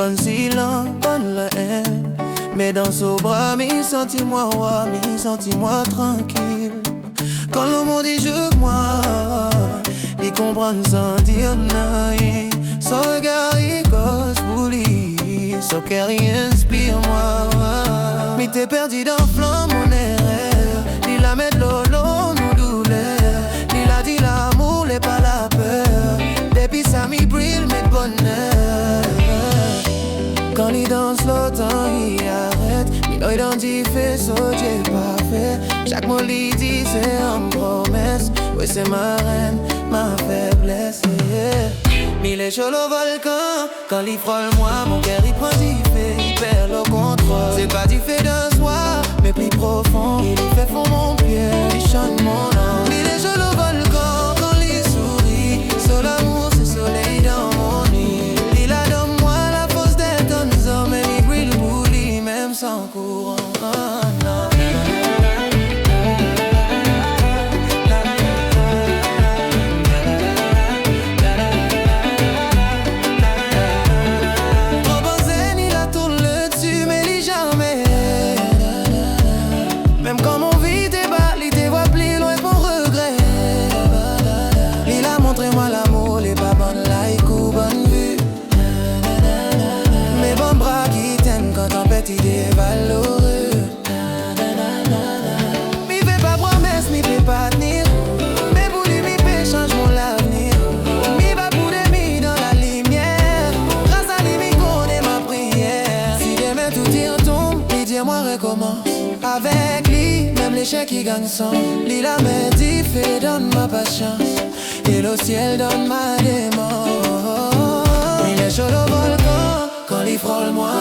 Bonne silence, bonne la haine. Mais dans ce bras, mi senti-moi roi, mi senti-moi tranquille. Quand le monde dit je moi, il comprend sans dire non. Son regard il cause pour lui, son cœur il inspire-moi. Mais t'es perdu dans flamme, mon erreur. Il la met de l'eau, nous douleur. Il a dit l'amour n'est pas la peur. Depuis ça m'y brille, mais de bonheur. Quand il danse l'autant, il arrête. Il a identifié ce que j'ai pas fait. Chaque mot il dit c'est une promesse. Oui c'est ma reine, ma faiblesse, yeah. Mais il est chaud au volcan. Quand il frôle moi, mon cœur il prend du fait. Il perd le contrôle. C'est pas du fait d'un soir, mais plus profond. Il fait fond mon pied, il chante mon nom. Il est chaud au volcan. Quand il sourit, sur l'amour c'est soleil dans mon nuit. Il a dans moi la force d'être un homme. Et il brille pour lui même sans courant. Il est valeureux. Mi fait pas promesse, mi fait pas tenir. Mais pour lui, mi fait change mon avenir. Mi va pour des mi dans la lumière. Grâce à lui, mi connaît ma prière. Si demain tout y retombe, mi dis-moi recommence. Avec lui, même l'échec il gagne son. Lui la main dit fait donne ma patience. Et le ciel donne ma démon. Il est chaud au volcan quand il frôle moi.